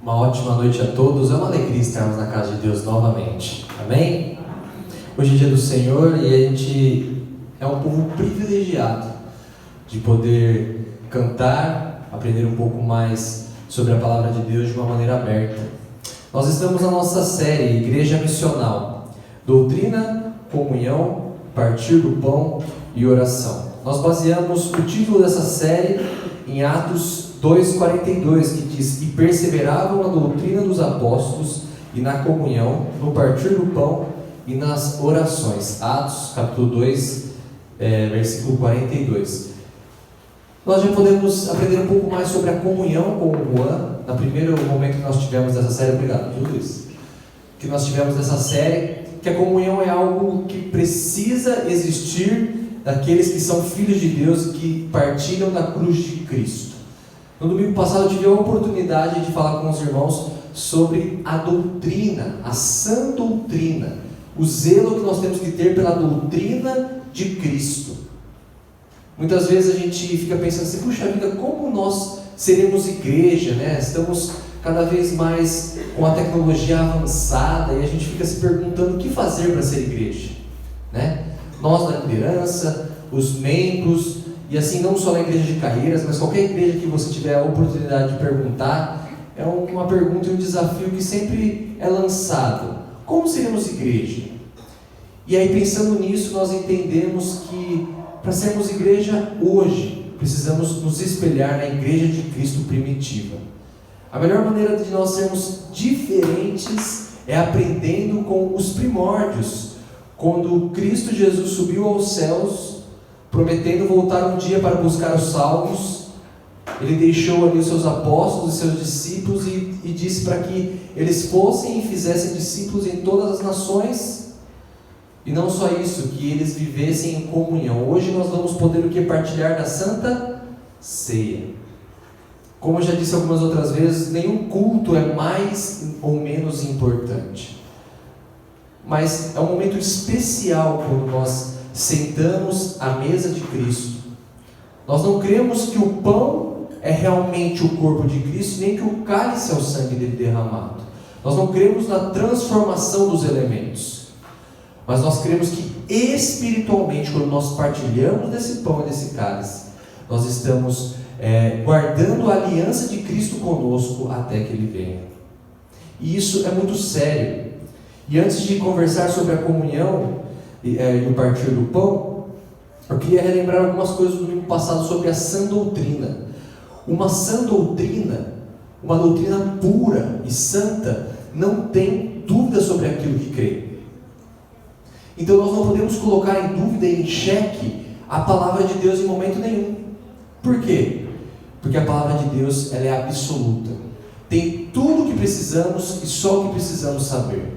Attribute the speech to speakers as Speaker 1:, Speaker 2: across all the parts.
Speaker 1: Uma ótima noite a todos. É uma alegria estarmos na casa de Deus novamente. Amém? Hoje é dia do Senhor e a gente é um povo privilegiado de poder cantar, aprender um pouco mais sobre a palavra de Deus de uma maneira aberta. Nós estamos na nossa série Igreja Missional, Doutrina, Comunhão, Partir do Pão e Oração. Nós baseamos o título dessa série em Atos 2,42, que diz: e perseveravam na doutrina dos apóstolos e na comunhão, no partir do pão e nas orações. Atos capítulo 2, versículo 42. Nós já podemos aprender um pouco mais sobre a comunhão com o Juan. No primeiro momento que nós tivemos dessa série, obrigado, Luiz, que nós tivemos dessa série, que a comunhão é algo que precisa existir daqueles que são filhos de Deus, que partilham da cruz de Cristo. No domingo passado eu tive a oportunidade de falar com os irmãos sobre a doutrina, a sã doutrina, o zelo que nós temos que ter pela doutrina de Cristo. Muitas vezes a gente fica pensando assim: puxa vida, como nós seremos igreja, né? Estamos cada vez mais com a tecnologia avançada e a gente fica se perguntando o que fazer para ser igreja, né? Nós da liderança, os membros, e assim não só na igreja de Carreiras, mas qualquer igreja que você tiver a oportunidade de perguntar, é uma pergunta e um desafio que sempre é lançado: como seremos igreja? E aí, pensando nisso, nós entendemos que para sermos igreja hoje, precisamos nos espelhar na igreja de Cristo primitiva. A melhor maneira de nós sermos diferentes é aprendendo com os primórdios, quando Cristo Jesus subiu aos céus, prometendo voltar um dia para buscar os salvos. Ele deixou ali os seus apóstolos e seus discípulos e disse para que eles fossem e fizessem discípulos em todas as nações. E não só isso, que eles vivessem em comunhão. Hoje nós vamos poder o que? Partilhar da Santa Ceia. Como eu já disse algumas outras vezes, nenhum culto é mais ou menos importante. Mas é um momento especial quando nós sentamos à mesa de Cristo. Nós não cremos que o pão é realmente o corpo de Cristo, nem que o cálice é o sangue dele derramado. Nós não cremos na transformação dos elementos. Mas nós cremos que espiritualmente, quando nós partilhamos desse pão e desse cálice, nós estamos guardando a aliança de Cristo conosco até que Ele venha. E isso é muito sério. E antes de conversar sobre a comunhão e o partir do pão, eu queria relembrar algumas coisas do domingo passado sobre a sã doutrina. Uma sã doutrina, uma doutrina pura e santa, não tem dúvida sobre aquilo que crê. Então nós não podemos colocar em dúvida e em xeque a palavra de Deus em momento nenhum. Por quê? Porque a palavra de Deus, ela é absoluta. Tem tudo o que precisamos e só o que precisamos saber.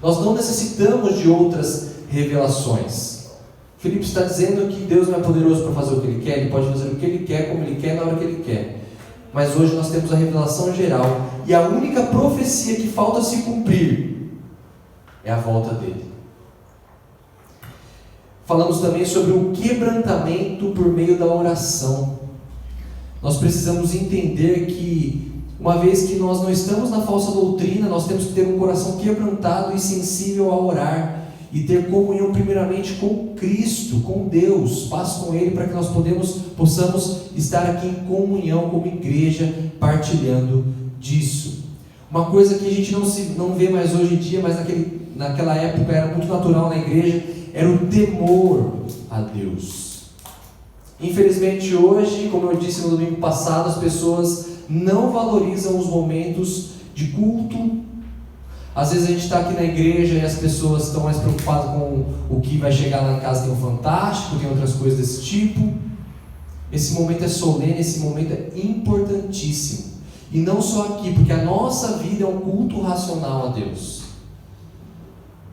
Speaker 1: Nós não necessitamos de outras revelações. Filipe está dizendo que Deus não é poderoso para fazer o que Ele quer. Ele pode fazer o que Ele quer, como Ele quer, na hora que Ele quer. Mas hoje nós temos a revelação geral. E a única profecia que falta se cumprir é a volta dEle. Falamos também sobre o quebrantamento por meio da oração. Nós precisamos entender que, uma vez que nós não estamos na falsa doutrina, nós temos que ter um coração quebrantado e sensível a orar, e ter comunhão primeiramente com Cristo, com Deus, paz com Ele, para que nós possamos estar aqui em comunhão como igreja, partilhando disso. Uma coisa que a gente não vê mais hoje em dia, mas naquela época era muito natural na igreja, era o temor a Deus. Infelizmente hoje, como eu disse no domingo passado, as pessoas não valorizam os momentos de culto. Às vezes a gente está aqui na igreja e as pessoas estão mais preocupadas com o que vai chegar lá em casa. Tem um Fantástico, tem outras coisas desse tipo. Esse momento é solene, esse momento é importantíssimo. E não só aqui, porque a nossa vida é um culto racional a Deus.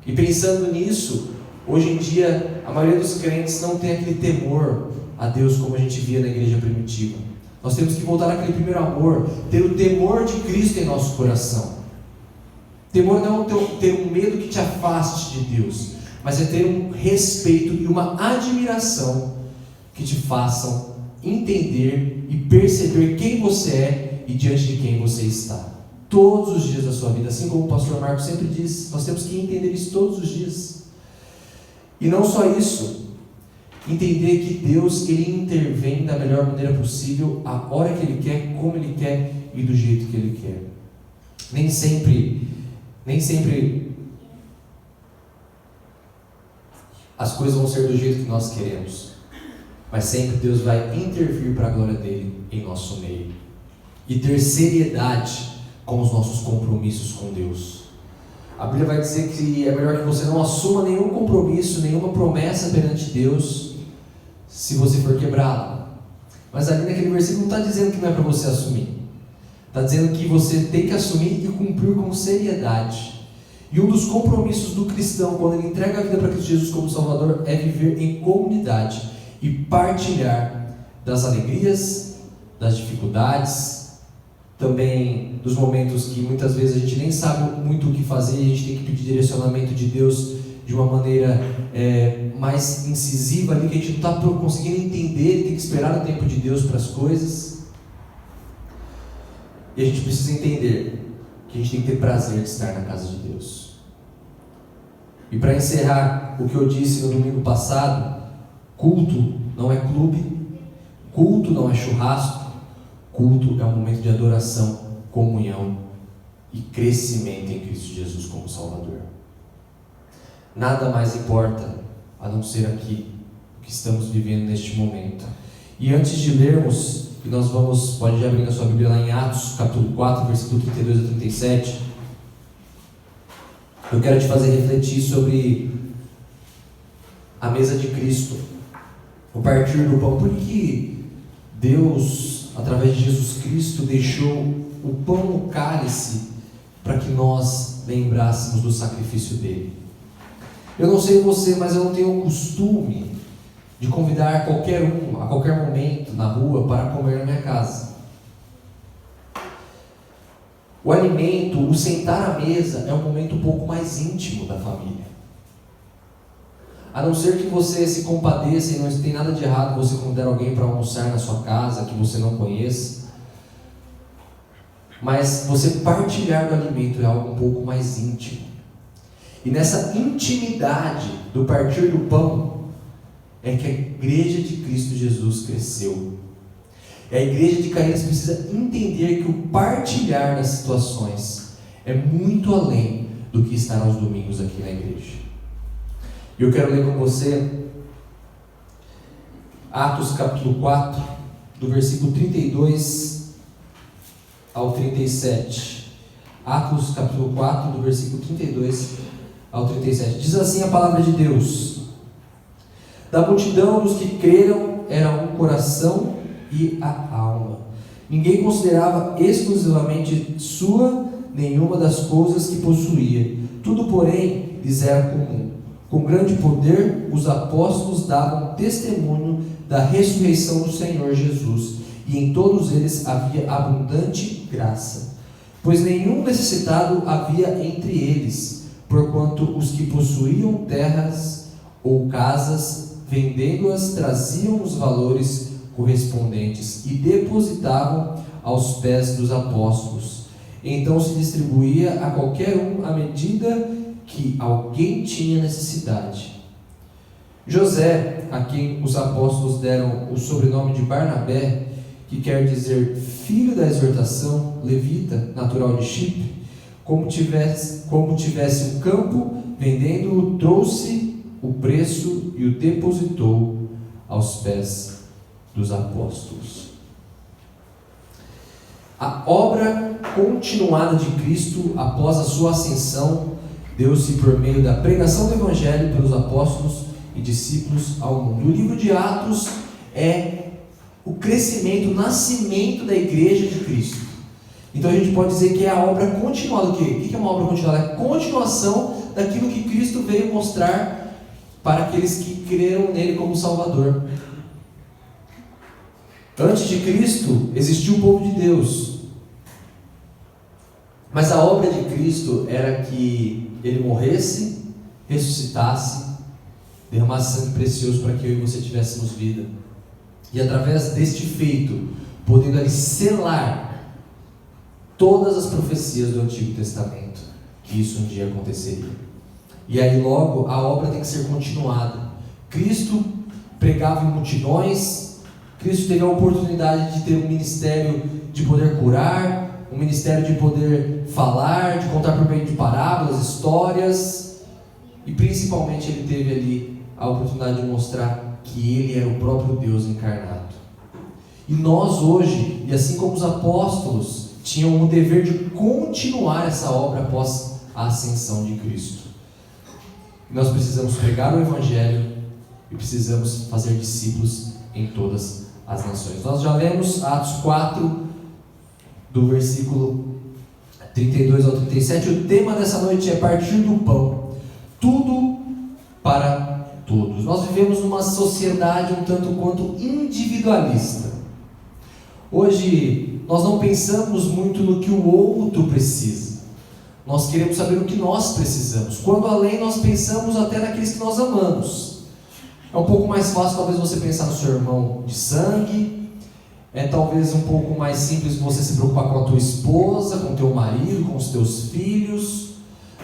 Speaker 1: E pensando nisso, hoje em dia, a maioria dos crentes não tem aquele temor a Deus como a gente via na igreja primitiva. Nós temos que voltar àquele primeiro amor, ter o temor de Cristo em nosso coração. Temor não é ter um medo que te afaste de Deus, mas é ter um respeito e uma admiração que te façam entender e perceber quem você é e diante de quem você está. todos os dias da sua vida. Assim como o pastor Marcos sempre diz, nós temos que entender isso todos os dias. E não só isso, entender que Deus, Ele intervém da melhor maneira possível, a hora que Ele quer, como Ele quer e do jeito que Ele quer. Nem sempre as coisas vão ser do jeito que nós queremos, mas sempre Deus vai intervir para a glória dEle em nosso meio. E ter seriedade com os nossos compromissos com Deus. A Bíblia vai dizer que é melhor que você não assuma nenhum compromisso, nenhuma promessa perante Deus, se você for quebrá-la. Mas ali naquele versículo não está dizendo que não é para você assumir. Está dizendo que você tem que assumir e cumprir com seriedade. E um dos compromissos do cristão, quando ele entrega a vida para Cristo Jesus como Salvador, é viver em comunidade e partilhar das alegrias, das dificuldades, também dos momentos que muitas vezes a gente nem sabe muito o que fazer e a gente tem que pedir direcionamento de Deus de uma maneira mais incisiva ali, que a gente não está conseguindo entender, tem que esperar o tempo de Deus para as coisas. E a gente precisa entender que a gente tem que ter prazer de estar na casa de Deus. E para encerrar o que eu disse no domingo passado, culto não é clube, culto não é churrasco, culto é um momento de adoração, comunhão e crescimento em Cristo Jesus como Salvador. Nada mais importa a não ser aqui o que estamos vivendo neste momento. E antes de lermos, e nós vamos, pode abrir na sua Bíblia lá em Atos, capítulo 4, versículo 32 a 37. Eu quero te fazer refletir sobre a mesa de Cristo, o partir do pão. Por que Deus, através de Jesus Cristo, deixou o pão no cálice para que nós lembrássemos do sacrifício dele? Eu não sei você, mas eu não tenho o costume de convidar qualquer um, a qualquer momento, na rua, para comer na minha casa. O alimento, o sentar à mesa, é um momento um pouco mais íntimo da família. A não ser que você se compadeça, e não tem nada de errado você convidar alguém para almoçar na sua casa, que você não conheça. Mas você partilhar do alimento é algo um pouco mais íntimo. E nessa intimidade do partir do pão, é que a igreja de Cristo Jesus cresceu. E a igreja de Caínas precisa entender que o partilhar das situações é muito além do que estar aos domingos aqui na igreja. E eu quero ler com você Atos capítulo 4, do versículo 32 ao 37. Atos capítulo 4, do versículo 32 ao 37. Diz assim a palavra de Deus: da multidão dos que creram era um coração e a alma. Ninguém considerava exclusivamente sua nenhuma das coisas que possuía. Tudo, porém, lhes era comum. Com grande poder, os apóstolos davam testemunho da ressurreição do Senhor Jesus, e em todos eles havia abundante graça. Pois nenhum necessitado havia entre eles, porquanto os que possuíam terras ou casas, vendendo-as, traziam os valores correspondentes e depositavam aos pés dos apóstolos. Então se distribuía a qualquer um à medida que alguém tinha necessidade. José, a quem os apóstolos deram o sobrenome de Barnabé, que quer dizer filho da exortação, levita, natural de Chipre, como tivesse um campo, vendendo-o, trouxe o preço e o depositou aos pés dos apóstolos. A obra continuada de Cristo após a sua ascensão deu-se por meio da pregação do Evangelho pelos apóstolos e discípulos ao mundo. O livro de Atos é o crescimento, o nascimento da igreja de Cristo. Então a gente pode dizer que é a obra continuada. O que é uma obra continuada? É a continuação daquilo que Cristo veio mostrar para aqueles que creram nele como Salvador. Antes de Cristo existiu o povo de Deus, mas a obra de Cristo era que ele morresse, ressuscitasse, derramasse sangue precioso para que eu e você tivéssemos vida, e através deste feito, podendo ali selar todas as profecias do Antigo Testamento que isso um dia aconteceria. E aí logo a obra tem que ser continuada. Cristo pregava em multidões, Cristo teve a oportunidade de ter um ministério de poder curar, um ministério de poder falar, de contar por meio de parábolas, histórias, e principalmente ele teve ali a oportunidade de mostrar que ele era o próprio Deus encarnado. E nós hoje, e assim como os apóstolos, tinham o dever de continuar essa obra após a ascensão de Cristo. Nós precisamos pregar o Evangelho e precisamos fazer discípulos em todas as nações. Nós já lemos Atos 4, do versículo 32 ao 37. O tema dessa noite é partir do pão. Tudo para todos. Nós vivemos numa sociedade um tanto quanto individualista. Hoje nós não pensamos muito no que o outro precisa. Nós queremos saber o que nós precisamos. Quando além nós pensamos até naqueles que nós amamos. É um pouco mais fácil talvez você pensar no seu irmão de sangue. É talvez um pouco mais simples você se preocupar com a tua esposa, com o teu marido, com os teus filhos.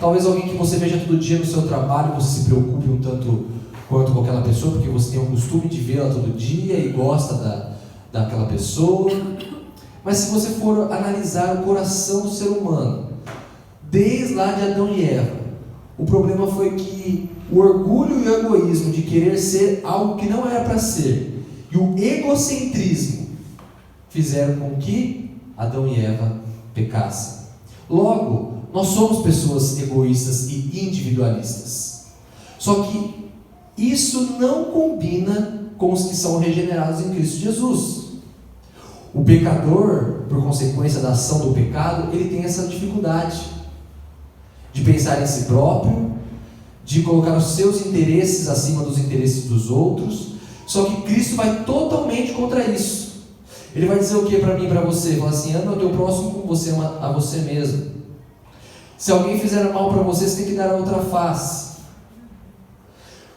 Speaker 1: Talvez alguém que você veja todo dia no seu trabalho, você se preocupe um tanto quanto com aquela pessoa, porque você tem o costume de vê-la todo dia e gosta daquela pessoa. Mas se você for analisar o coração do ser humano, desde lá de Adão e Eva, o problema foi que o orgulho e o egoísmo de querer ser algo que não era para ser, e o egocentrismo fizeram com que Adão e Eva pecassem. Logo, nós somos pessoas egoístas e individualistas. Só que isso não combina com os que são regenerados em Cristo Jesus. O pecador, por consequência da ação do pecado, ele tem essa dificuldade de pensar em si próprio, de colocar os seus interesses acima dos interesses dos outros. Só que Cristo vai totalmente contra isso. Ele vai dizer o que para mim e para você? Ele fala assim: ama o teu próximo como você ama a você mesmo. Se alguém fizer mal para você, você tem que dar a outra face.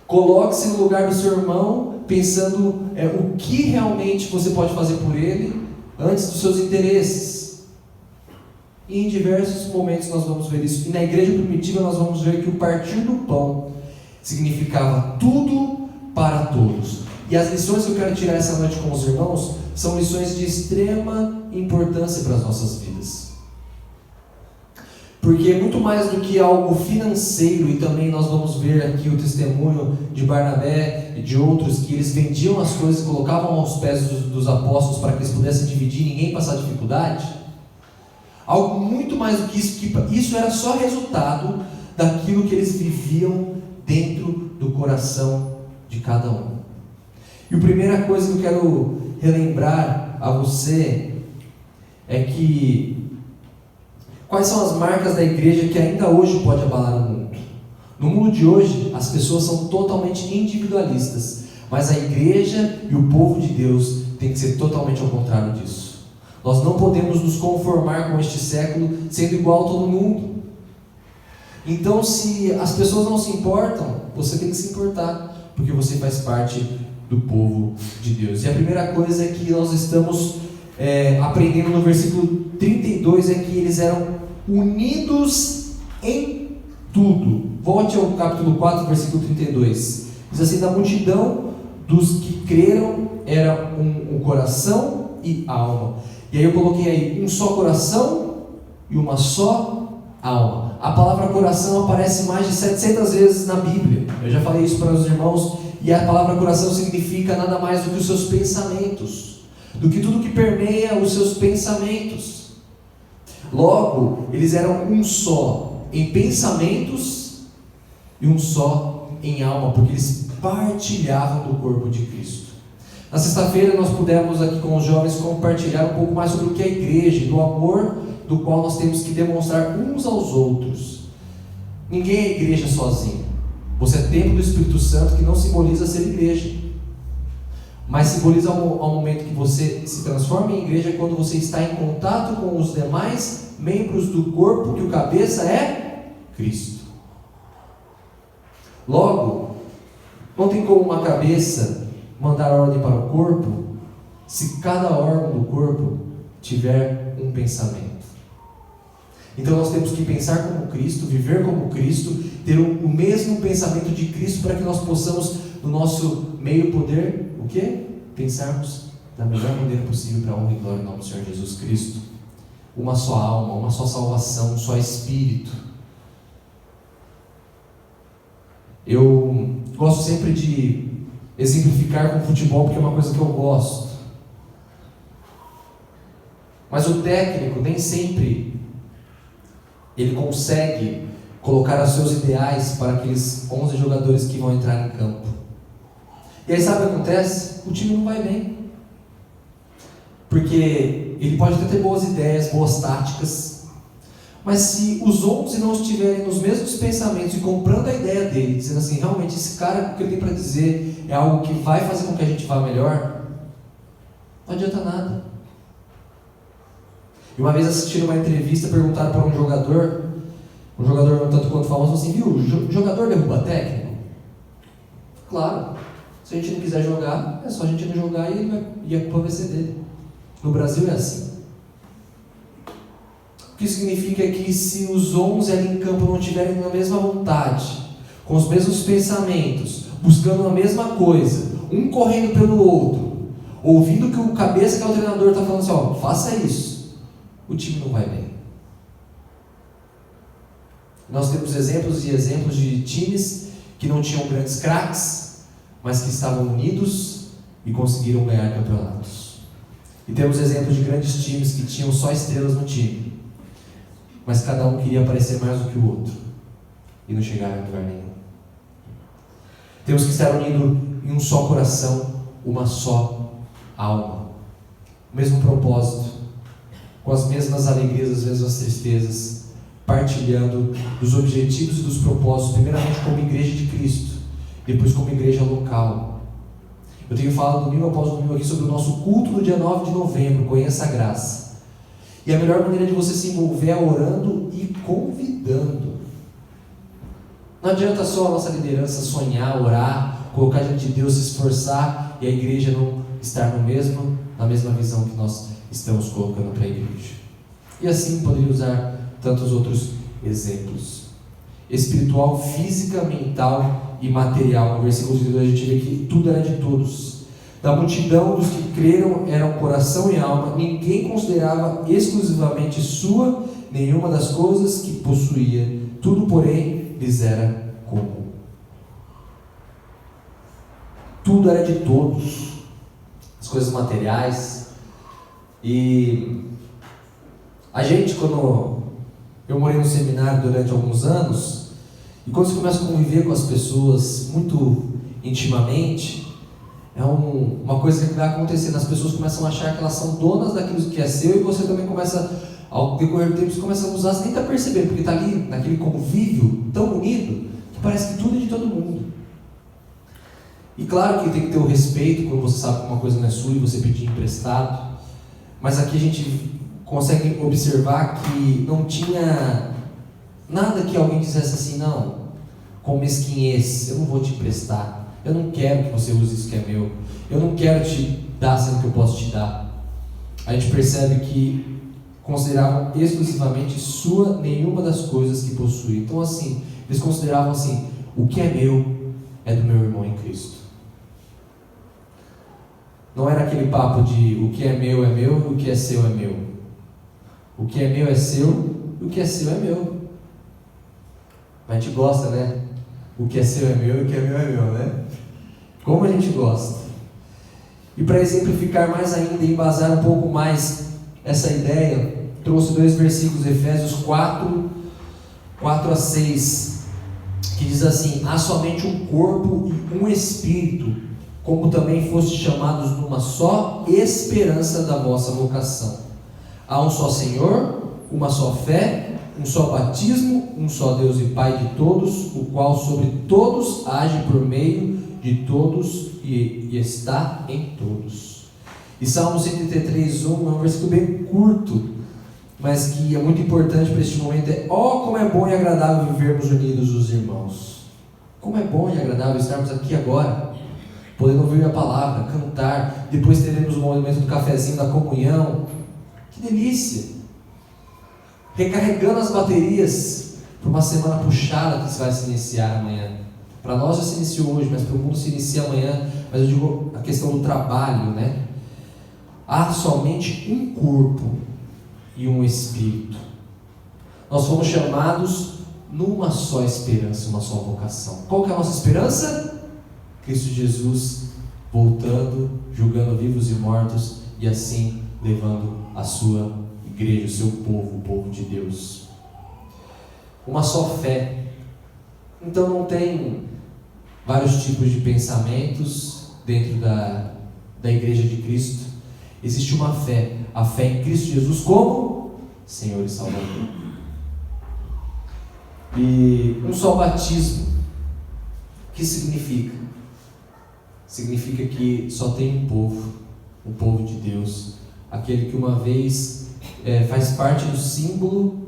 Speaker 1: Coloque-se no lugar do seu irmão, pensando o que realmente você pode fazer por ele, antes dos seus interesses. E em diversos momentos nós vamos ver isso. E na igreja primitiva nós vamos ver que o partir do pão significava tudo para todos. E as lições que eu quero tirar essa noite com os irmãos são lições de extrema importância para as nossas vidas. Porque muito mais do que algo financeiro, e também nós vamos ver aqui o testemunho de Barnabé e de outros, que eles vendiam as coisas e colocavam aos pés dos apóstolos para que eles pudessem dividir e ninguém passar dificuldade. Algo muito mais do que isso era só resultado daquilo que eles viviam dentro do coração de cada um. E a primeira coisa que eu quero relembrar a você é que quais são as marcas da igreja que ainda hoje pode abalar o mundo? No mundo de hoje, as pessoas são totalmente individualistas, mas a igreja e o povo de Deus tem que ser totalmente ao contrário disso. Nós não podemos nos conformar com este século sendo igual a todo mundo. Então, se as pessoas não se importam, você tem que se importar, porque você faz parte do povo de Deus. E a primeira coisa que nós estamos aprendendo no versículo 32 é que eles eram unidos em tudo. Volte ao capítulo 4, versículo 32. Diz assim: da multidão dos que creram era um coração e alma. E aí eu coloquei aí um só coração e uma só alma. A palavra coração aparece mais de 700 vezes na Bíblia. Eu já falei isso para os irmãos. E a palavra coração significa nada mais do que os seus pensamentos, do que tudo que permeia os seus pensamentos. Logo, eles eram um só em pensamentos e um só em alma, porque eles partilhavam do corpo de Cristo. Na sexta-feira nós pudemos aqui com os jovens compartilhar um pouco mais sobre o que é a igreja, do amor do qual nós temos que demonstrar uns aos outros. Ninguém é igreja sozinho. Você é templo do Espírito Santo, que não simboliza ser igreja, mas simboliza ao momento que você se transforma em igreja, quando você está em contato com os demais membros do corpo, que o cabeça é Cristo. Logo, não tem como uma cabeça mandar ordem para o corpo, se cada órgão do corpo tiver um pensamento. Então nós temos que pensar como Cristo, viver como Cristo, ter o mesmo pensamento de Cristo, para que nós possamos, no nosso meio, poder, o quê? Pensarmos da melhor maneira possível para a honra e glória do nome do Senhor Jesus Cristo. Uma só alma, uma só salvação, um só Espírito. Eu gosto sempre de exemplificar com futebol, porque é uma coisa que eu gosto. Mas o técnico nem sempre ele consegue colocar os seus ideais para aqueles 11 jogadores que vão entrar em campo. E aí sabe o que acontece? O time não vai bem. Porque ele pode até ter boas ideias, boas táticas, mas se os 11 não estiverem nos mesmos pensamentos e comprando a ideia dele, dizendo assim, realmente esse cara, o que ele tem para dizer é algo que vai fazer com que a gente vá melhor, não adianta nada. E uma vez assistindo uma entrevista, perguntaram para um jogador um tanto quanto famoso, assim, viu, o jogador derruba técnico? Claro, se a gente não quiser jogar, é só a gente não jogar e a culpa vai ser dele. No Brasil é assim. O que significa que se os 11 ali em campo não estiverem na mesma vontade, com os mesmos pensamentos, buscando a mesma coisa, um correndo pelo outro, ouvindo que o cabeça, que é o treinador, está falando assim, ó, faça isso, o time não vai bem. Nós temos exemplos e exemplos de times que não tinham grandes craques, mas que estavam unidos e conseguiram ganhar campeonatos. E temos exemplos de grandes times que tinham só estrelas no time, mas cada um queria aparecer mais do que o outro e não chegaram a lugar nenhum. Temos que estar unidos em um só coração, uma só alma, o mesmo propósito, com as mesmas alegrias, as mesmas tristezas, partilhando dos objetivos e dos propósitos, primeiramente como igreja de Cristo, depois como igreja local. Eu tenho falado domingo após domingo aqui sobre o nosso culto no dia 9 de novembro, Conheça a Graça. E a melhor maneira de você se envolver é orando e convidando. Não adianta só a nossa liderança sonhar, orar, colocar diante de Deus, se esforçar e a igreja não estar na mesma visão que nós estamos colocando para a igreja. E assim poderia usar tantos outros exemplos. Espiritual, física, mental e material. No versículo 32 a gente vê que tudo era de todos. Da multidão dos que creram eram coração e alma, ninguém considerava exclusivamente sua nenhuma das coisas que possuía, tudo porém lhes era comum. Tudo era de todos, as coisas materiais. E a gente, quando eu morei no seminário durante alguns anos, e quando você começa a conviver com as pessoas muito intimamente, é uma coisa que vai acontecendo. As pessoas começam a achar que elas são donas daquilo que é seu, e você também começa, ao decorrer do tempo, você começa a usar, você nem está percebendo, porque está ali naquele convívio tão unido, que parece que tudo é de todo mundo. E claro que tem que ter o respeito quando você sabe que uma coisa não é sua e você pedir emprestado, mas aqui a gente consegue observar que não tinha nada que alguém dissesse assim, não, com mesquinhez, eu não vou te emprestar, eu não quero que você use isso que é meu, eu não quero te dar sendo que eu posso te dar. A gente percebe que consideravam exclusivamente sua nenhuma das coisas que possuía. Então assim, eles consideravam assim, o que é meu é do meu irmão em Cristo. Não era aquele papo de o que é meu, o que é seu é meu. O que é meu é seu, e o que é seu é meu. A gente gosta, né? O que é seu é meu, e o que é meu, né? Como a gente gosta. E para exemplificar mais ainda e embasar um pouco mais essa ideia, trouxe 2 versículos, Efésios 4 a 6, que diz assim: há somente um corpo e um espírito, como também fostes chamados numa só esperança da vossa vocação. Há um só Senhor, uma só fé, um só batismo, um só Deus e Pai de todos, o qual sobre todos age por meio de todos e está em todos. E Salmo 133:1 é um versículo bem curto, mas que é muito importante para este momento. Como é bom e agradável vivermos unidos os irmãos. Como é bom e agradável estarmos aqui agora, podendo ouvir a palavra, cantar, depois teremos o momento do cafezinho, da comunhão. Que delícia! recarregando as baterias para uma semana puxada que vai se iniciar amanhã. Para nós já se iniciou hoje, mas para o mundo se inicia amanhã. Mas eu digo a questão do trabalho, né? Há somente um corpo e um espírito. Nós fomos chamados numa só esperança, uma só vocação. Qual que é a nossa esperança? Cristo Jesus voltando, julgando vivos e mortos e assim levando a sua igreja, o seu povo, o povo de Deus. Uma só fé. Então não tem vários tipos de pensamentos dentro da igreja de Cristo. Existe uma fé, a fé em Cristo Jesus como Senhor e Salvador. E um só batismo. O que significa? Significa que só tem um povo de Deus, aquele que uma vez faz parte do símbolo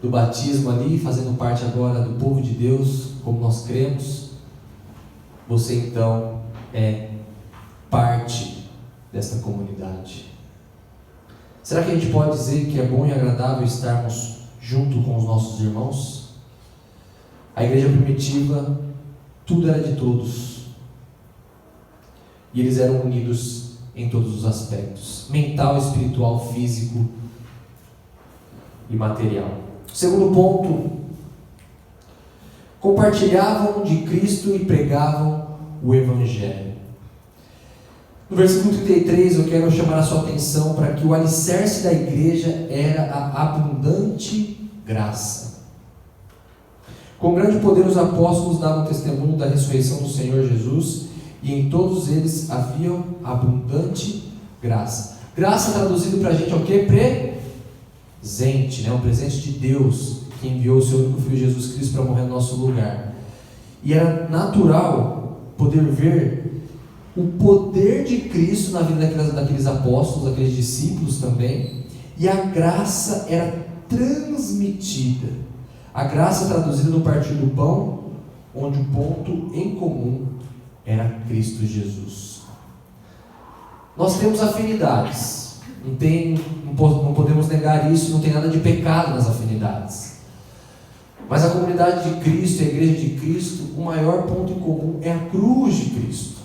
Speaker 1: do batismo ali, fazendo parte agora do povo de Deus, como nós cremos. Você então é parte desta comunidade. Será que a gente pode dizer que é bom e agradável estarmos junto com os nossos irmãos? A igreja primitiva, tudo era de todos. E eles eram unidos em todos os aspectos: mental, espiritual, físico e material. Segundo ponto, compartilhavam de Cristo e pregavam o Evangelho. No versículo 33, eu quero chamar a sua atenção para que o alicerce da igreja era a abundante graça. Com grande poder os apóstolos davam testemunho da ressurreição do Senhor Jesus, e em todos eles havia abundante graça. Graça traduzido para a gente é o que? Presente, né? Um presente de Deus, que enviou o seu único Filho Jesus Cristo para morrer no nosso lugar. E era natural poder ver o poder de Cristo na vida daqueles apóstolos, daqueles discípulos também, e a graça era transmitida. A graça traduzida no partir do pão, onde o ponto em comum era Cristo Jesus. Nós temos afinidades, não podemos negar isso, não tem nada de pecado nas afinidades. Mas a comunidade de Cristo, a igreja de Cristo, o maior ponto em comum é a cruz de Cristo.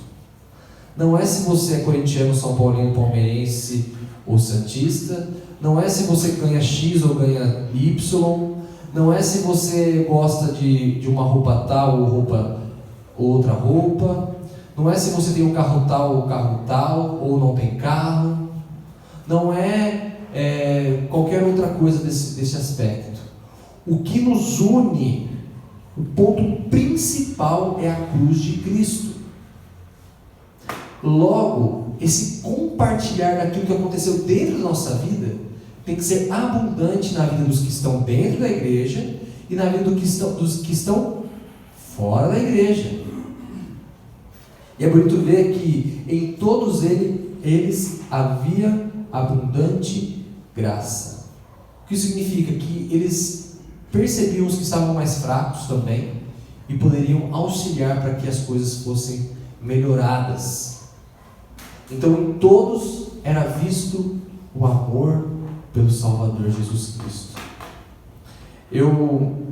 Speaker 1: Não é se você é corintiano, São Paulino, palmeirense ou santista, não é se você ganha X ou ganha Y, não é se você gosta de uma roupa tal ou outra roupa, não é se você tem um carro tal ou carro tal, ou não tem carro, não é qualquer outra coisa desse aspecto. O que nos une, o ponto principal é a cruz de Cristo. Logo, esse compartilhar daquilo que aconteceu dentro da nossa vida tem que ser abundante na vida dos que estão dentro da igreja e na vida dos que estão fora da igreja. E é bonito ver que em todos eles havia abundante graça. O que significa? Que eles percebiam os que estavam mais fracos também e poderiam auxiliar para que as coisas fossem melhoradas. Então em todos era visto o amor pelo Salvador Jesus Cristo. Eu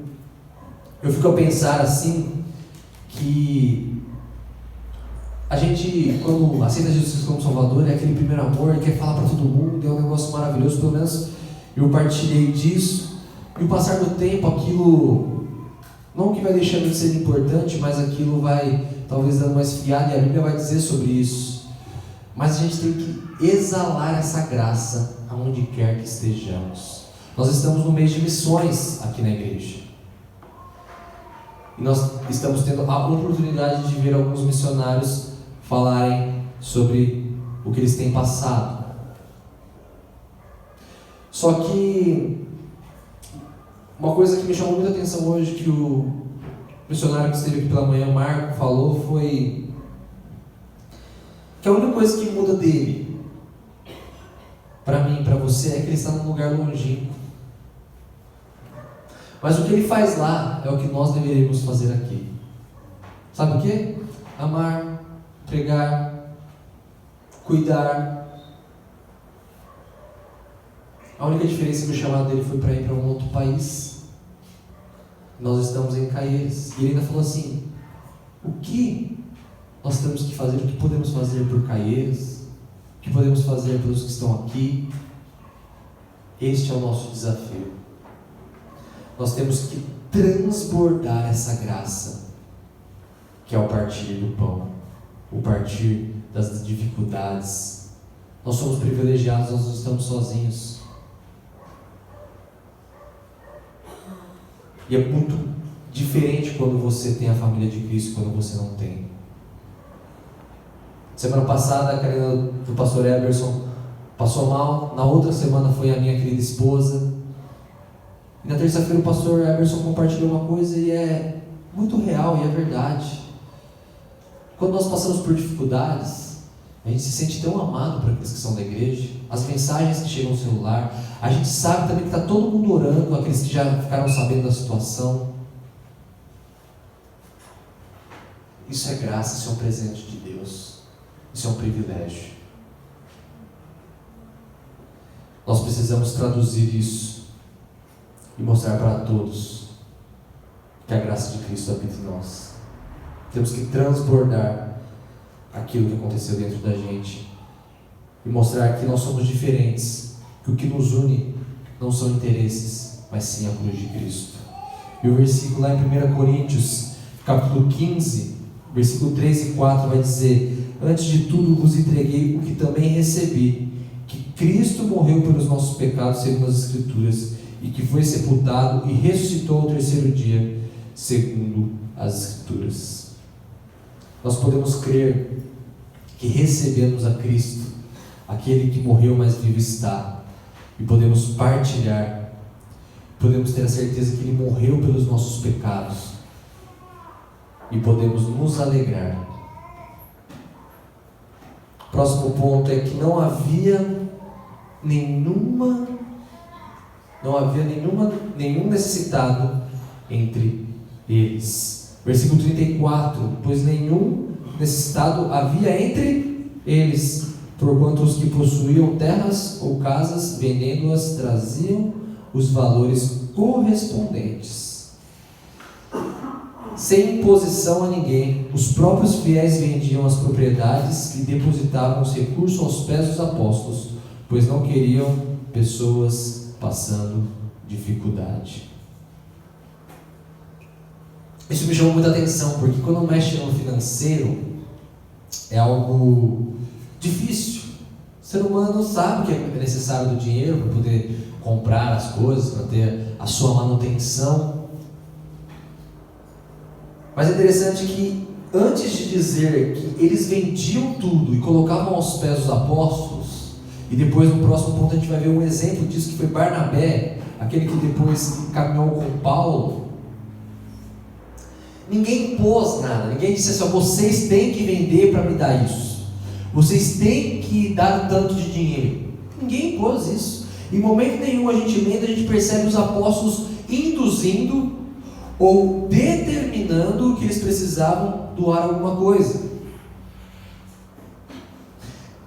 Speaker 1: fico a pensar assim, que a gente, quando aceita Jesus Cristo como Salvador, é aquele primeiro amor, quer falar para todo mundo, é um negócio maravilhoso. Pelo menos eu partilhei disso, e o passar do tempo, aquilo, não que vai deixando de ser importante, mas aquilo vai talvez dando uma esfriada, e a Bíblia vai dizer sobre isso. Mas a gente tem que exalar essa graça aonde quer que estejamos. Nós estamos no mês de missões aqui na igreja. E nós estamos tendo a oportunidade de ver alguns missionários falarem sobre o que eles têm passado. Só que uma coisa que me chamou muita atenção hoje, que o missionário que esteve aqui pela manhã, Marco, falou, foi que a única coisa que muda dele, para mim e para você, é que ele está num lugar longínquo. Mas o que ele faz lá é o que nós deveríamos fazer aqui. Sabe o quê? Amar, pregar, cuidar. A única diferença é que o chamado dele foi para ir para um outro país. Nós estamos em Caieiras. E ele ainda falou assim: o que nós temos que fazer, o que podemos fazer por Caieiras, o que podemos fazer pelos que estão aqui? Este é o nosso desafio. Nós temos que transbordar essa graça, que é o partir do pão, o partir das dificuldades. Nós somos privilegiados, nós não estamos sozinhos. E é muito diferente quando você tem a família de Cristo e quando você não tem. Semana passada, a Karina do pastor Eberson passou mal. Na outra semana foi a minha querida esposa. E na terça-feira o pastor Eberson compartilhou uma coisa e é muito real e é verdade. Quando nós passamos por dificuldades, a gente se sente tão amado por aqueles que são da igreja, as mensagens que chegam no celular, a gente sabe também que está todo mundo orando, aqueles que já ficaram sabendo da situação. Isso é graça, isso é um presente de Deus, isso é um privilégio. Nós precisamos traduzir isso e mostrar para todos que a graça de Cristo habita em nós. Temos que transbordar aquilo que aconteceu dentro da gente e mostrar que nós somos diferentes, que o que nos une não são interesses, mas sim a cruz de Cristo. E o versículo lá em 1 Coríntios, capítulo 15, versículo 3 e 4 vai dizer: antes de tudo vos entreguei o que também recebi, que Cristo morreu pelos nossos pecados segundo as Escrituras, e que foi sepultado e ressuscitou ao terceiro dia segundo as Escrituras. Nós podemos crer que recebemos a Cristo, aquele que morreu, mas vivo está, e podemos partilhar, podemos ter a certeza que Ele morreu pelos nossos pecados, e podemos nos alegrar. O próximo ponto é que não havia nenhum necessitado entre eles. Versículo 34: pois nenhum necessitado havia entre eles, porquanto os que possuíam terras ou casas, vendendo-as, traziam os valores correspondentes, sem imposição a ninguém. Os próprios fiéis vendiam as propriedades e depositavam os recursos aos pés dos apóstolos, pois não queriam pessoas passando dificuldade. Isso me chamou muita atenção, porque quando mexe no financeiro é algo difícil. O ser humano sabe que é necessário do dinheiro para poder comprar as coisas, para ter a sua manutenção. Mas é interessante que antes de dizer que eles vendiam tudo e colocavam aos pés dos apóstolos, e depois no próximo ponto a gente vai ver um exemplo disso, que foi Barnabé, aquele que depois caminhou com Paulo. Ninguém impôs nada, ninguém disse assim: vocês têm que vender para me dar isso, vocês têm que dar tanto de dinheiro. Ninguém impôs isso. Em momento nenhum a gente lendo, a gente percebe os apóstolos induzindo ou determinando que eles precisavam doar alguma coisa.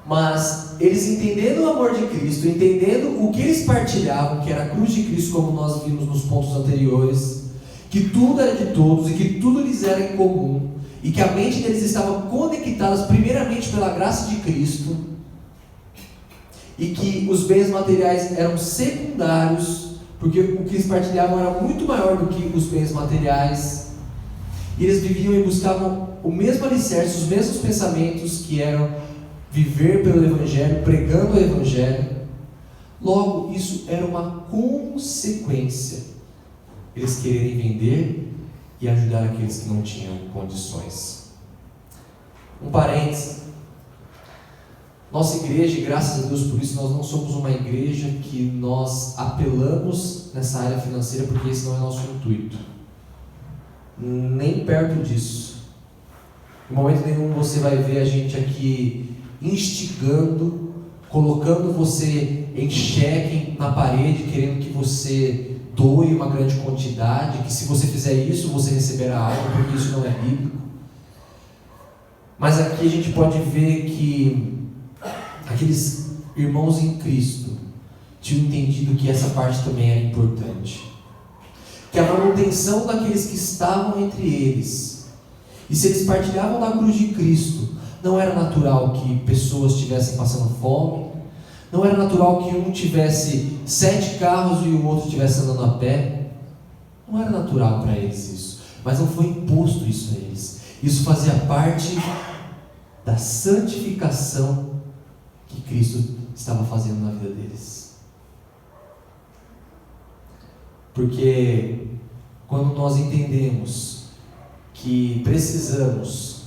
Speaker 1: Mas eles, entendendo o amor de Cristo, entendendo o que eles partilhavam, que era a cruz de Cristo, como nós vimos nos pontos anteriores, que tudo era de todos e que tudo lhes era em comum, e que a mente deles estava conectada primeiramente pela graça de Cristo, e que os bens materiais eram secundários, porque o que eles partilhavam era muito maior do que os bens materiais, e eles viviam e buscavam o mesmo alicerce, os mesmos pensamentos, que eram viver pelo Evangelho, pregando o Evangelho. Logo, isso era uma consequência, eles quererem vender e ajudar aqueles que não tinham condições. Um parênteses: nossa igreja, e graças a Deus por isso, nós não somos uma igreja que nós apelamos nessa área financeira, porque esse não é nosso intuito, nem perto disso. Em momento nenhum você vai ver a gente aqui instigando, colocando você em xeque na parede, querendo que você doe uma grande quantidade, que se você fizer isso, você receberá algo, porque isso não é bíblico. Mas aqui a gente pode ver que aqueles irmãos em Cristo tinham entendido que essa parte também era importante. Que a manutenção daqueles que estavam entre eles, e se eles partilhavam da cruz de Cristo, não era natural que pessoas estivessem passando fome, não era natural que um tivesse 7 carros e o outro estivesse andando a pé. Não era natural para eles isso, mas não foi imposto isso a eles. Isso fazia parte da santificação que Cristo estava fazendo na vida deles. Porque quando nós entendemos que precisamos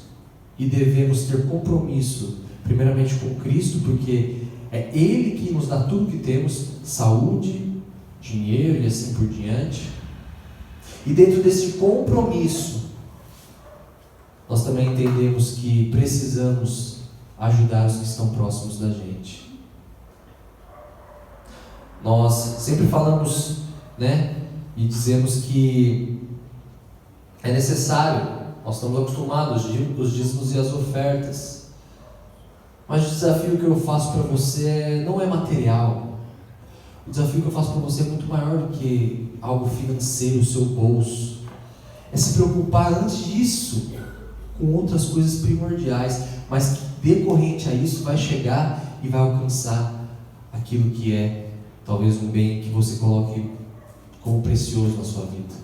Speaker 1: e devemos ter compromisso, primeiramente com Cristo, porque é Ele que nos dá tudo que temos, saúde, dinheiro e assim por diante, e dentro desse compromisso, nós também entendemos que precisamos ajudar os que estão próximos da gente. Nós sempre falamos, e dizemos que é necessário, nós estamos acostumados os dízimos e as ofertas, mas o desafio que eu faço para você não é material. O desafio que eu faço para você é muito maior do que algo financeiro, o seu bolso. É se preocupar antes disso com outras coisas primordiais, mas que decorrente a isso vai chegar e vai alcançar aquilo que é talvez um bem que você coloque como precioso na sua vida.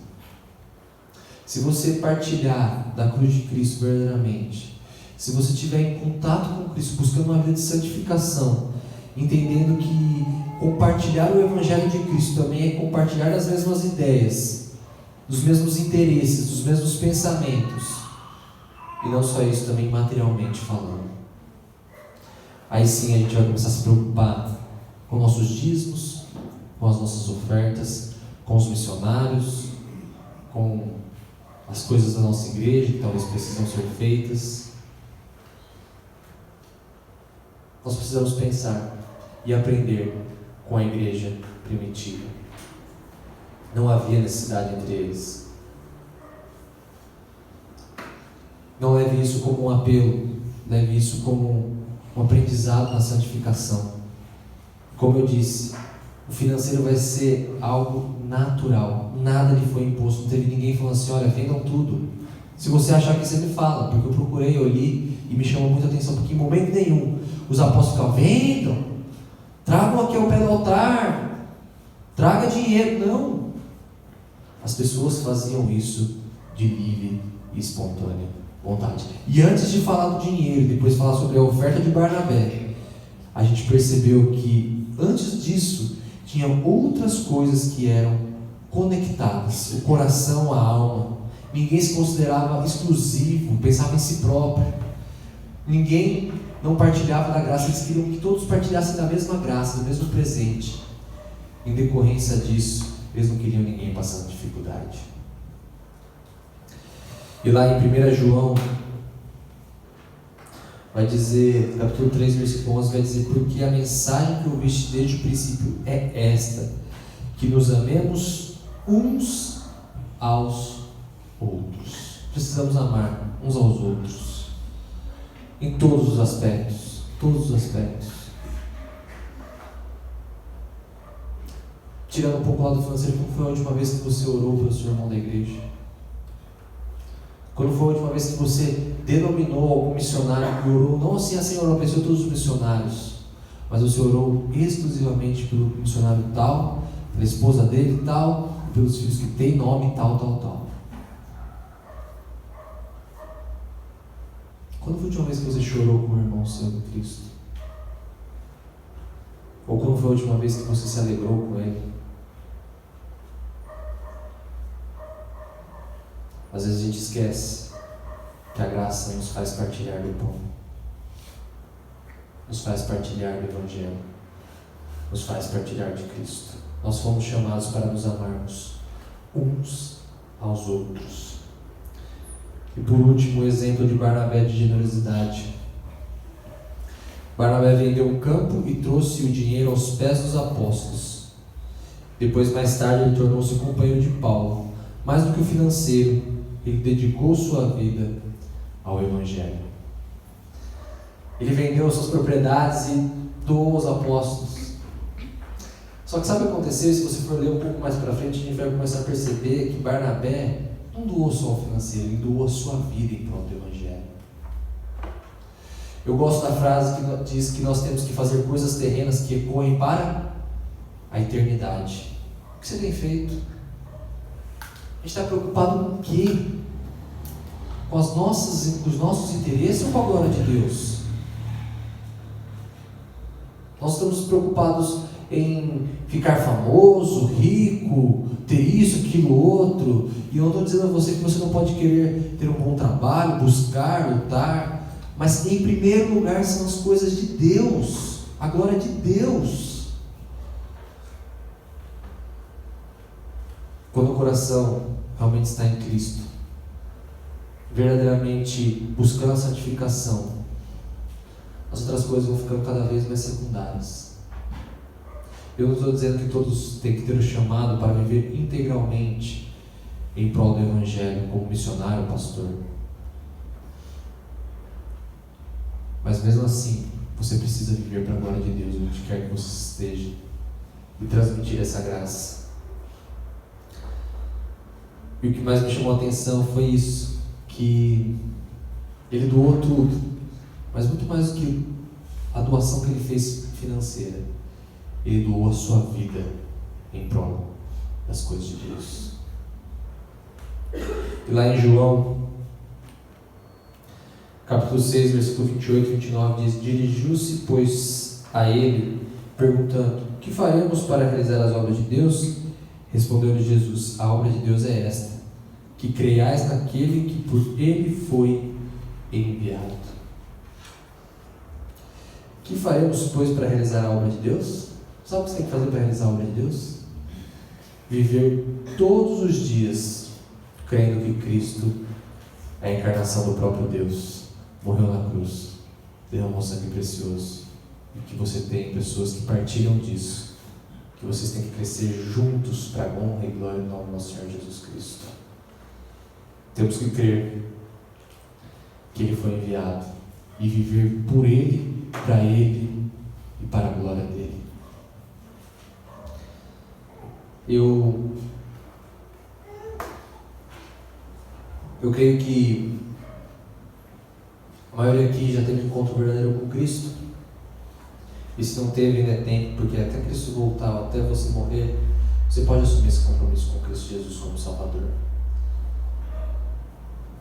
Speaker 1: Se você partilhar da cruz de Cristo verdadeiramente, se você estiver em contato com Cristo, buscando uma vida de santificação, entendendo que compartilhar o Evangelho de Cristo também é compartilhar das mesmas ideias, dos mesmos interesses, dos mesmos pensamentos, e não só isso, também materialmente falando. Aí sim a gente vai começar a se preocupar com nossos dízimos, com as nossas ofertas, com os missionários, com as coisas da nossa igreja que talvez precisam ser feitas. Nós precisamos pensar e aprender com a igreja primitiva. Não havia necessidade entre eles. Não leve isso como um apelo, leve isso como um aprendizado na santificação. Como eu disse, o financeiro vai ser algo natural, nada lhe foi imposto, não teve ninguém falando assim, olha, vendam tudo. Se você achar que você me fala, porque eu procurei, eu li e me chamou muita atenção, porque em momento nenhum os apóstolos ficavam, vendam, tragam aqui ao pé do altar, traga dinheiro, não. As pessoas faziam isso de livre e espontânea vontade. E antes de falar do dinheiro, depois falar sobre a oferta de Barnabé, a gente percebeu que antes disso tinham outras coisas que eram conectadas, o coração, a alma. Ninguém se considerava exclusivo, pensava em si próprio. Ninguém não partilhava da graça, eles queriam que todos partilhassem da mesma graça, do mesmo presente. Em decorrência disso, eles não queriam ninguém passando dificuldade. E lá em 1 João, vai dizer, capítulo 3, versículo 11, vai dizer, porque a mensagem que ouviste desde o princípio é esta, que nos amemos uns aos outros. Precisamos amar uns aos outros, em todos os aspectos, Tirando um pouco o lado financeiro, quando foi a última vez que você orou pelo seu irmão da igreja? Quando foi a última vez que você denominou algum missionário que orou, não assim a Senhor abençoe todos os missionários, mas você orou exclusivamente pelo missionário tal, pela esposa dele tal, pelos filhos que tem nome tal. Quando foi a última vez que você chorou com o irmão seu em Cristo? Ou quando foi a última vez que você se alegrou com ele? Às vezes a gente esquece que a graça nos faz partilhar do pão, nos faz partilhar do Evangelho, nos faz partilhar de Cristo. Nós fomos chamados para nos amarmos uns aos outros. E por último, o exemplo de Barnabé de generosidade. Barnabé vendeu um campo e trouxe o dinheiro aos pés dos apóstolos. Depois, mais tarde, ele tornou-se companheiro de Paulo. Mais do que o financeiro, ele dedicou sua vida ao Evangelho. Ele vendeu suas propriedades e doou aos apóstolos. Só que sabe o que aconteceu? E se você for ler um pouco mais para frente, a gente vai começar a perceber que Barnabé não doou só o financeiro, ele doou a sua vida em prol do Evangelho. Eu gosto da frase que diz que nós temos que fazer coisas terrenas que ecoem para a eternidade. O que você tem feito? A gente está preocupado com o quê? Com os nossos interesses ou com a glória de Deus? Nós estamos preocupados em ficar famoso, rico, ter isso, aquilo, outro. E eu não estou dizendo a você que você não pode querer ter um bom trabalho, buscar, lutar. Mas em primeiro lugar são as coisas de Deus, a glória de Deus. Quando o coração realmente está em Cristo, verdadeiramente buscando a santificação, as outras coisas vão ficando cada vez mais secundárias. Eu não estou dizendo que todos têm que ter o chamado para viver integralmente em prol do Evangelho, como missionário, pastor. Mas mesmo assim, você precisa viver para a glória de Deus, onde quer que você esteja, e transmitir essa graça. E o que mais me chamou a atenção foi isso, que ele doou tudo, mas muito mais do que a doação que ele fez financeira, ele doou a sua vida em prol das coisas de Deus. E lá em João, capítulo 6, versículo 28 e 29 diz: dirigiu-se, pois, a ele, perguntando: o que faremos para realizar as obras de Deus? Respondeu-lhe Jesus: a obra de Deus é esta, que creiais naquele que por ele foi enviado. O que faremos, pois, para realizar a obra de Deus? Sabe o que você tem que fazer para realizar a obra de Deus? Viver todos os dias crendo que Cristo é a encarnação do próprio Deus, morreu na cruz, derramou sangue precioso, e que você tem pessoas que partilham disso, que vocês têm que crescer juntos para a honra e glória do nome do nosso Senhor Jesus Cristo. Temos que crer que Ele foi enviado e viver por Ele, para Ele e para a glória dEle. Eu creio que a maioria aqui já teve um encontro verdadeiro com Cristo. E se não teve, ainda é tempo, porque até Cristo voltar, até você morrer, você pode assumir esse compromisso com Cristo Jesus como Salvador.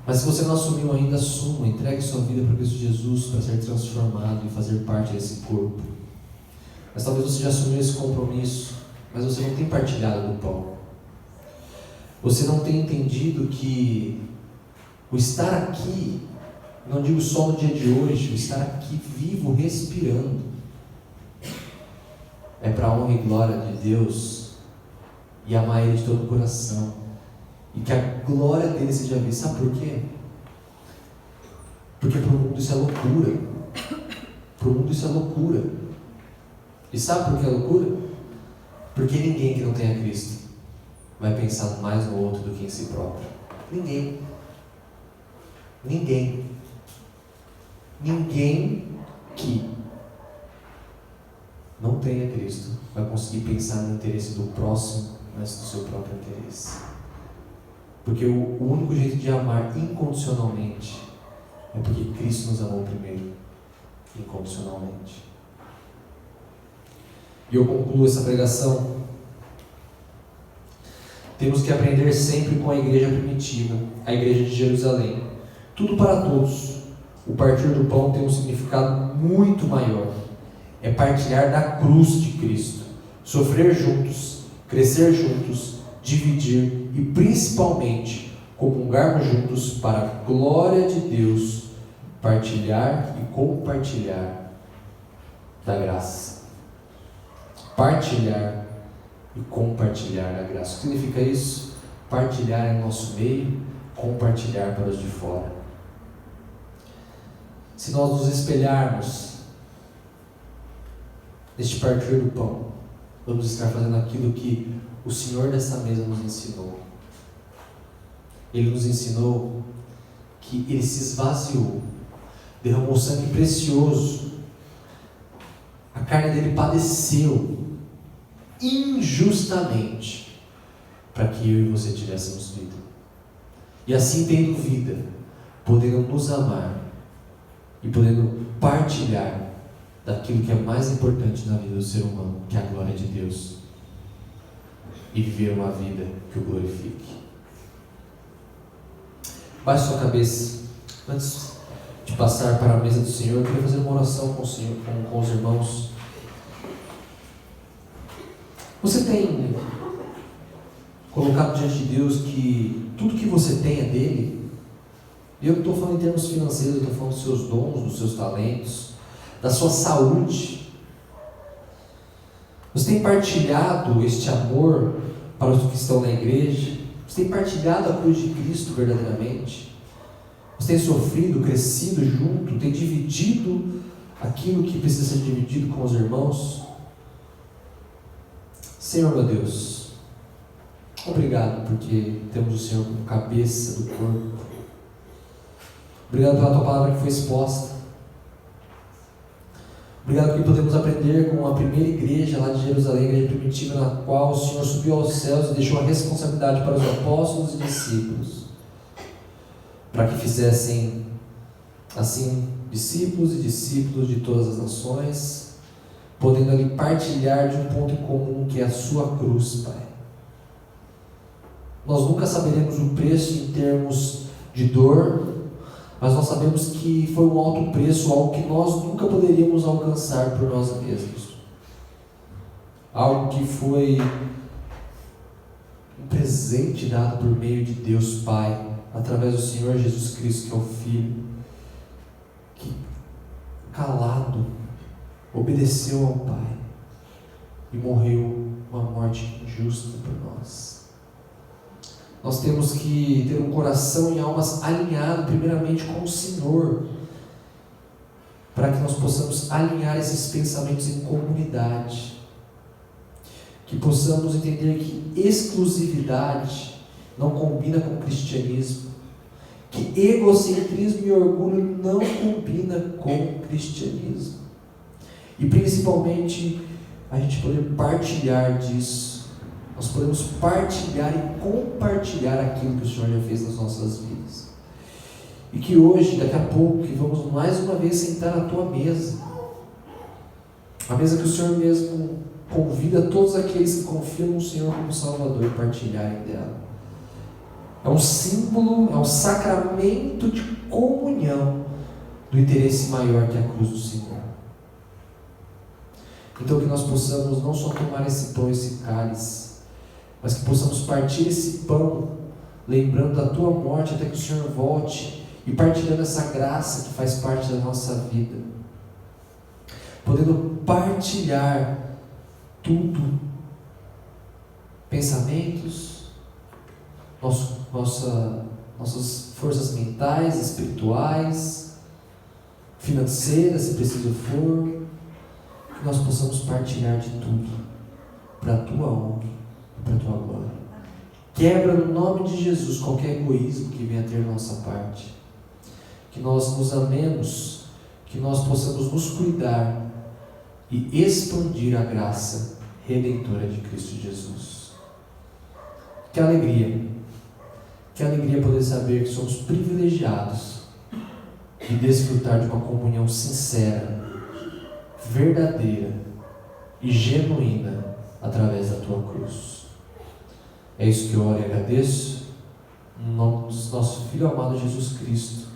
Speaker 1: Mas se você não assumiu ainda, assuma, entregue sua vida para Cristo Jesus, para ser transformado e fazer parte desse corpo. Mas talvez você já assumiu esse compromisso, mas você não tem partilhado do pão. Você não tem entendido que o estar aqui, não digo só no dia de hoje, o estar aqui vivo, respirando, é para a honra e glória de Deus e amar Ele de todo o coração. E que a glória dele seja vista. Sabe por quê? Porque para o mundo isso é loucura. Para o mundo isso é loucura. E sabe por que é loucura? Porque ninguém que não tenha Cristo vai pensar mais no outro do que em si próprio. Ninguém. Ninguém. Ninguém que não tenha Cristo vai conseguir pensar no interesse do próximo, mas do seu próprio interesse. Porque o único jeito de amar incondicionalmente é porque Cristo nos amou primeiro, incondicionalmente. E eu concluo essa pregação. Temos que aprender sempre com a igreja primitiva, a igreja de Jerusalém. Tudo para todos. O partir do pão tem um significado muito maior. É partilhar da cruz de Cristo, sofrer juntos, crescer juntos, dividir e principalmente comungarmos juntos para a glória de Deus, partilhar e compartilhar da graça. Partilhar e compartilhar da graça. O que significa isso? Partilhar em nosso meio, compartilhar para os de fora. Se nós nos espelharmos neste partir do pão, vamos estar fazendo aquilo que o Senhor dessa mesa nos ensinou. Ele nos ensinou que Ele se esvaziou, derramou sangue precioso, a carne dele padeceu, injustamente, para que eu e você tivéssemos vida. E assim, tendo vida, podendo nos amar e podendo partilhar daquilo que é mais importante na vida do ser humano, que é a glória de Deus, e viver uma vida que o glorifique. Baixe sua cabeça. Antes de passar para a mesa do Senhor, eu queria fazer uma oração com o Senhor, com os irmãos. Você tem colocado diante de Deus que tudo que você tem é dele? E eu não estou falando em termos financeiros, eu estou falando dos seus dons, dos seus talentos, da sua saúde. Você tem partilhado este amor para os que estão na igreja? Você tem partilhado a cruz de Cristo verdadeiramente? Você tem sofrido, crescido junto, tem dividido aquilo que precisa ser dividido com os irmãos? Senhor meu Deus, obrigado porque temos o Senhor como cabeça do corpo. Obrigado pela tua palavra que foi exposta. Obrigado porque podemos aprender com a primeira igreja lá de Jerusalém, a igreja primitiva, na qual o Senhor subiu aos céus e deixou a responsabilidade para os apóstolos e discípulos, para que fizessem assim discípulos e discípulos de todas as nações, podendo ali partilhar de um ponto em comum, que é a sua cruz, Pai. Nós nunca saberemos o preço em termos de dor, mas nós sabemos que foi um alto preço, algo que nós nunca poderíamos alcançar por nós mesmos. Algo que foi um presente dado por meio de Deus Pai, através do Senhor Jesus Cristo, que é o Filho, que calado obedeceu ao Pai e morreu uma morte injusta por nós. Nós temos que ter um coração e almas alinhado primeiramente com o Senhor, para que nós possamos alinhar esses pensamentos em comunidade, que possamos entender que exclusividade não combina com o cristianismo, que egocentrismo e orgulho não combina com o cristianismo, e principalmente a gente poder partilhar disso. Nós podemos partilhar e compartilhar aquilo que o Senhor já fez nas nossas vidas. E que hoje, daqui a pouco, que vamos mais uma vez sentar à tua mesa. A mesa que o Senhor mesmo convida todos aqueles que confiam no Senhor como Salvador a partilharem dela. É um símbolo, é um sacramento de comunhão do interesse maior que a cruz do Senhor. Então que nós possamos não só tomar esse pão, esse cálice, mas que possamos partir esse pão, lembrando da tua morte até que o Senhor volte, e partilhando essa graça que faz parte da nossa vida, podendo partilhar tudo, pensamentos, nossas forças mentais, espirituais, financeiras, se preciso for, que nós possamos partilhar de tudo, para a tua honra, para a tua glória. Quebra no nome de Jesus qualquer egoísmo que venha a ter nossa parte, que nós nos amemos, que nós possamos nos cuidar e expandir a graça redentora de Cristo Jesus. Que alegria poder saber que somos privilegiados de desfrutar de uma comunhão sincera, verdadeira e genuína através da tua cruz. É isso que eu oro e agradeço, no nome do nosso Filho amado Jesus Cristo,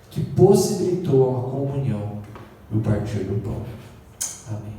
Speaker 1: que possibilitou a comunhão e o partir do pão. Amém.